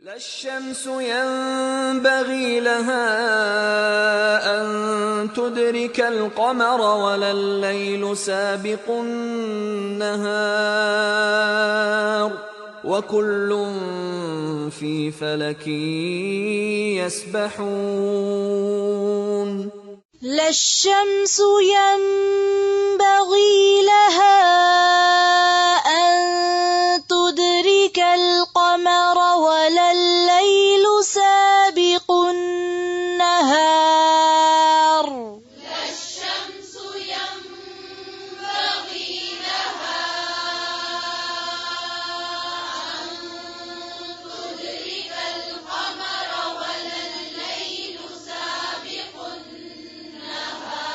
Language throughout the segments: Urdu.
لا الشمس ينبغي لها أن تدرك القمر ولا الليل سابق النهار وكل في فلك يسبحون لا الشمس ينبغي لها أن تدرك القمر ولا الليل سابق النهار لا الشمس ينبغي لها أن تدرك القمر ولا الليل سابق النهار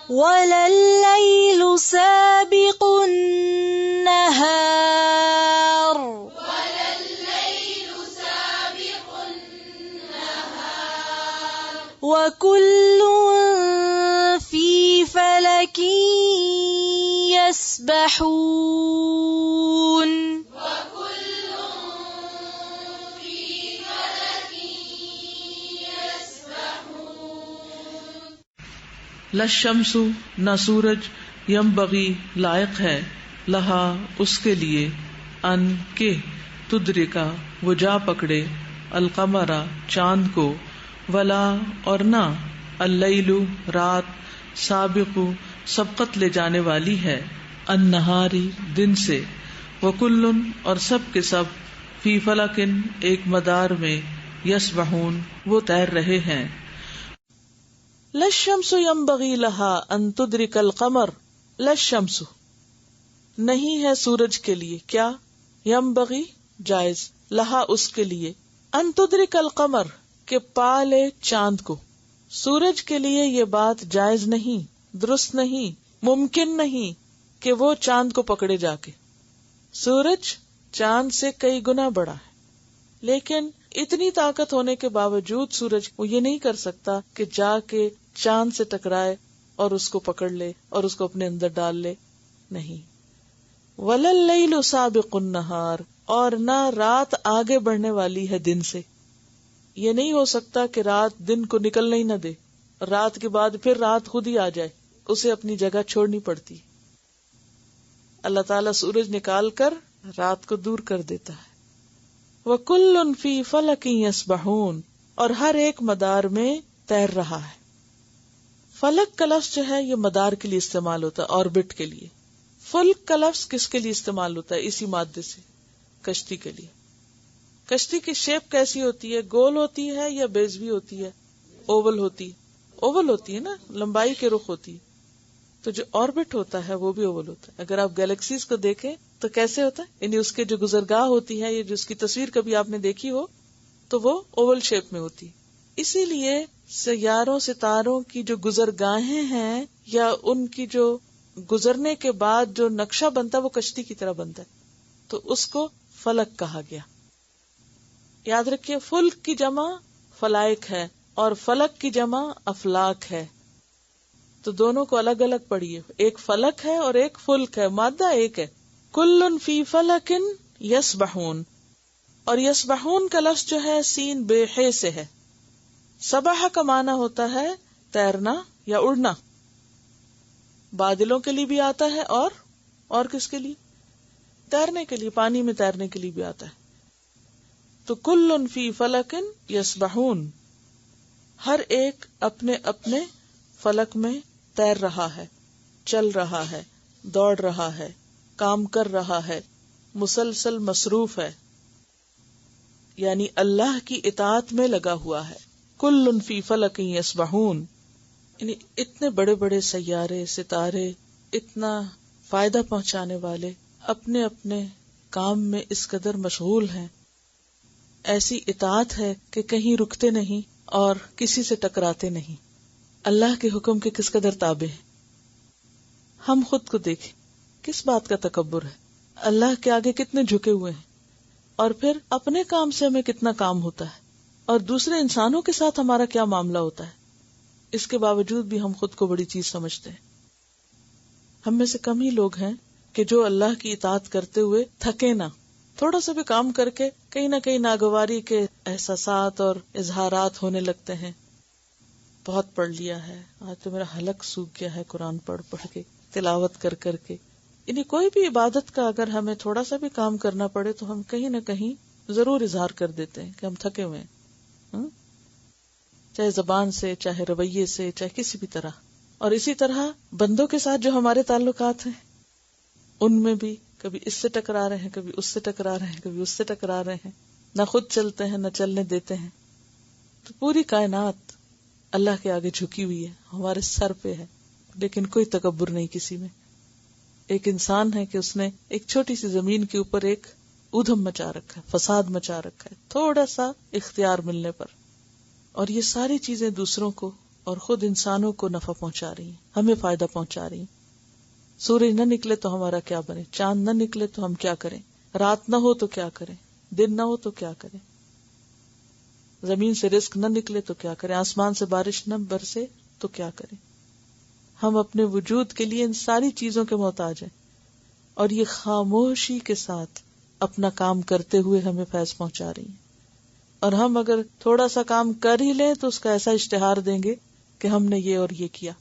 ولا الليل سابق النهار وكل في فلك يسبحون لا الشمس نہ سورج ینبغی لائق ہے لہا اس کے لیے ان کے تدرکا وہ جا پکڑے القمر چاند کو ولا اور نہ اللیل رات سابق سبقت لے جانے والی ہے النہاری دن سے وکل اور سب کے سب فی فلکن ایک مدار میں یسبحون وہ تیر رہے ہیں. للشمس ینبغی لہا ان تدرک القمر للشمس نہیں ہے سورج کے لیے کیا ینبغی جائز لہا اس کے لیے ان تدرک القمر کہ پالے چاند کو. سورج کے لیے یہ بات جائز نہیں درست نہیں ممکن نہیں کہ وہ چاند کو پکڑے جا کے. سورج چاند سے کئی گنا بڑا ہے لیکن اتنی طاقت ہونے کے باوجود سورج وہ یہ نہیں کر سکتا کہ جا کے چاند سے ٹکرائے اور اس کو پکڑ لے اور اس کو اپنے اندر ڈال لے. نہیں. وَلَلَّيْلُ سَابِقُ النَّهَارِ اور نہ رات آگے بڑھنے والی ہے دن سے. یہ نہیں ہو سکتا کہ رات دن کو نکلنے ہی نہ دے رات کے بعد پھر رات خود ہی آ جائے اسے اپنی جگہ چھوڑنی پڑتی. اللہ تعالیٰ سورج نکال کر رات کو دور کر دیتا ہے. وَكُلٌّ فِي فَلَكٍ يَسْبَحُونَ اور ہر ایک مدار میں تیر رہا ہے. فلک کا لفظ جو ہے یہ مدار کے لیے استعمال ہوتا ہے آربٹ کے لیے. فلک کا لفظ کس کے لیے استعمال ہوتا ہے اسی مادے سے کشتی کے لیے. کشتی کی شیپ کیسی ہوتی ہے گول ہوتی ہے یا بیضوی ہوتی ہے اوول ہوتی ہے نا لمبائی کے رخ ہوتی ہے. تو جو آربٹ ہوتا ہے وہ بھی اوول ہوتا ہے. اگر آپ گیلیکسیز کو دیکھیں تو کیسے ہوتا ہے یعنی اس کے جو گزرگاہ ہوتی ہے یا جو اس کی تصویر کبھی آپ نے دیکھی ہو تو وہ اوول شیپ میں ہوتی. اسی لیے سیاروں ستاروں کی جو گزرگاہیں ہیں یا ان کی جو گزرنے کے بعد جو نقشہ بنتا ہے وہ کشتی کی طرح بنتا ہے تو اس کو فلک کہا گیا. یاد رکھیے فلک کی جمع فلائک ہے اور فلک کی جمع افلاک ہے تو دونوں کو الگ الگ پڑھیے. ایک فلک ہے اور ایک فلک ہے مادہ ایک ہے. کلن فی فلکن یسبحون اور یسبحون کا لفظ جو ہے سین بے ہے سے ہے. سبح کا معنی ہوتا ہے تیرنا یا اڑنا. بادلوں کے لیے بھی آتا ہے اور کس کے لیے تیرنے کے لیے پانی میں تیرنے کے لیے بھی آتا ہے. تو کلن فی فلکن یسبحون ہر ایک اپنے اپنے فلک میں تیر رہا ہے چل رہا ہے دوڑ رہا ہے کام کر رہا ہے مسلسل مصروف ہے یعنی اللہ کی اطاعت میں لگا ہوا ہے. کلن فی فلک یسبحون یعنی اتنے بڑے بڑے سیارے ستارے اتنا فائدہ پہنچانے والے اپنے اپنے کام میں اس قدر مشغول ہیں. ایسی اطاعت ہے کہ کہیں رکتے نہیں اور کسی سے ٹکراتے نہیں. اللہ کے حکم کے کس قدر تابع ہیں. ہم خود کو دیکھیں کس بات کا تکبر ہے. اللہ کے آگے کتنے جھکے ہوئے ہیں اور پھر اپنے کام سے ہمیں کتنا کام ہوتا ہے اور دوسرے انسانوں کے ساتھ ہمارا کیا معاملہ ہوتا ہے. اس کے باوجود بھی ہم خود کو بڑی چیز سمجھتے ہیں. ہم میں سے کم ہی لوگ ہیں کہ جو اللہ کی اطاعت کرتے ہوئے تھکے نہ تھوڑا سا بھی کام کر کے کہیں نہ کہیں ناگواری کے احساسات اور اظہارات ہونے لگتے ہیں. بہت پڑھ لیا ہے، آج تو میرا حلق سوکھ گیا ہے قرآن پڑھ پڑھ کے، تلاوت کر کر کے. یعنی کوئی بھی عبادت کا اگر ہمیں تھوڑا سا بھی کام کرنا پڑے تو ہم کہیں نہ کہیں ضرور اظہار کر دیتے ہیں کہ ہم تھکے ہوئے ہیں، چاہے زبان سے، چاہے رویے سے، چاہے کسی بھی طرح. اور اسی طرح بندوں کے ساتھ جو ہمارے تعلقات ہیں ان میں بھی کبھی اس سے ٹکرا رہے ہیں، کبھی اس سے ٹکرا رہے ہیں، کبھی اس سے ٹکرا رہے ہیں، نہ خود چلتے ہیں نہ چلنے دیتے ہیں. تو پوری کائنات اللہ کے آگے جھکی ہوئی ہے، ہمارے سر پہ ہے، لیکن کوئی تکبر نہیں کسی میں. ایک انسان ہے کہ اس نے ایک چھوٹی سی زمین کے اوپر ایک ادھم مچا رکھا ہے، فساد مچا رکھا ہے تھوڑا سا اختیار ملنے پر. اور یہ ساری چیزیں دوسروں کو اور خود انسانوں کو نفع پہنچا رہی ہیں، ہمیں فائدہ پہنچا رہی ہیں. سورج نہ نکلے تو ہمارا کیا بنے، چاند نہ نکلے تو ہم کیا کریں، رات نہ ہو تو کیا کریں، دن نہ ہو تو کیا کریں، زمین سے رزق نہ نکلے تو کیا کریں، آسمان سے بارش نہ برسے تو کیا کریں. ہم اپنے وجود کے لیے ان ساری چیزوں کے محتاج ہیں، اور یہ خاموشی کے ساتھ اپنا کام کرتے ہوئے ہمیں فیض پہنچا رہی ہیں. اور ہم اگر تھوڑا سا کام کر ہی لیں تو اس کا ایسا اشتہار دیں گے کہ ہم نے یہ اور یہ کیا.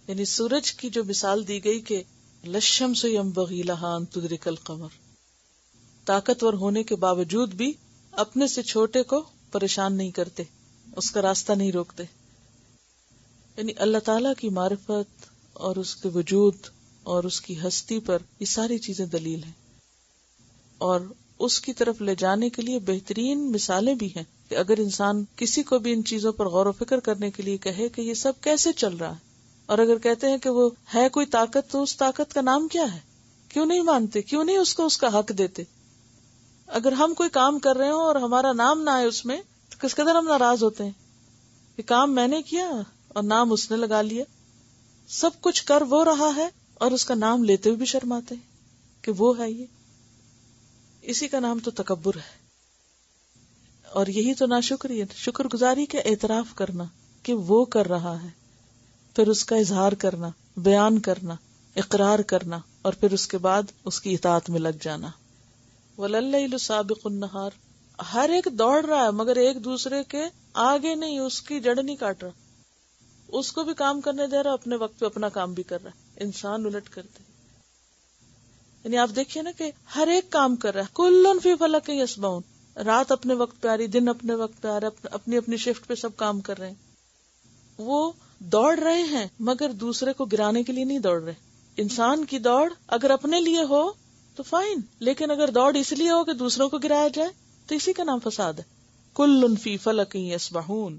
یعنی سورج کی جو مثال دی گئی کہ للشمس ينبغي لها ان تدرك القمر، طاقتور ہونے کے باوجود بھی اپنے سے چھوٹے کو پریشان نہیں کرتے، اس کا راستہ نہیں روکتے. یعنی اللہ تعالیٰ کی معرفت اور اس کے وجود اور اس کی ہستی پر یہ ساری چیزیں دلیل ہیں، اور اس کی طرف لے جانے کے لیے بہترین مثالیں بھی ہیں کہ اگر انسان کسی کو بھی ان چیزوں پر غور و فکر کرنے کے لیے کہے کہ یہ سب کیسے چل رہا ہے، اور اگر کہتے ہیں کہ وہ ہے کوئی طاقت تو اس طاقت کا نام کیا ہے، کیوں نہیں مانتے، کیوں نہیں اس کو اس کا حق دیتے. اگر ہم کوئی کام کر رہے ہوں اور ہمارا نام نہ آئے اس میں تو کس قدر ہم ناراض ہوتے ہیں کہ کام میں نے کیا اور نام اس نے لگا لیا. سب کچھ کر وہ رہا ہے اور اس کا نام لیتے ہوئے بھی شرماتے ہیں کہ وہ ہے یہ. اسی کا نام تو تکبر ہے، اور یہی تو ناشکری ہے. شکر گزاری کے اعتراف کرنا کہ وہ کر رہا ہے، پھر اس کا اظہار کرنا، بیان کرنا، اقرار کرنا، اور پھر اس کے بعد اس کی اطاعت میں لگ جانا. وَلَلَّيْلُ سَابِقُ النَّهَارِ، ہر ایک دوڑ رہا ہے مگر ایک دوسرے کے آگے نہیں، اس کی جڑ نہیں کاٹ رہا، اس کو بھی کام کرنے دے رہا، اپنے وقت پہ اپنا کام بھی کر رہا ہے. انسان الٹ کرتے، یعنی آپ دیکھیے نا کہ ہر ایک کام کر رہا ہے. کُلٌّ فِي فَلَكٍ يَسْبَحُونَ، رات اپنے وقت پہ آ رہی، دن اپنے وقت پہ آ رہا، اپنی اپنی شفٹ پہ سب کام کر رہے ہیں. وہ دوڑ رہے ہیں مگر دوسرے کو گرانے کے لیے نہیں دوڑ رہے. انسان کی دوڑ اگر اپنے لیے ہو تو فائن، لیکن اگر دوڑ اس لیے ہو کہ دوسروں کو گرایا جائے تو اسی کا نام فساد ہے. کُلٌّ فِي فَلَكٍ يَسْبَحُونَ.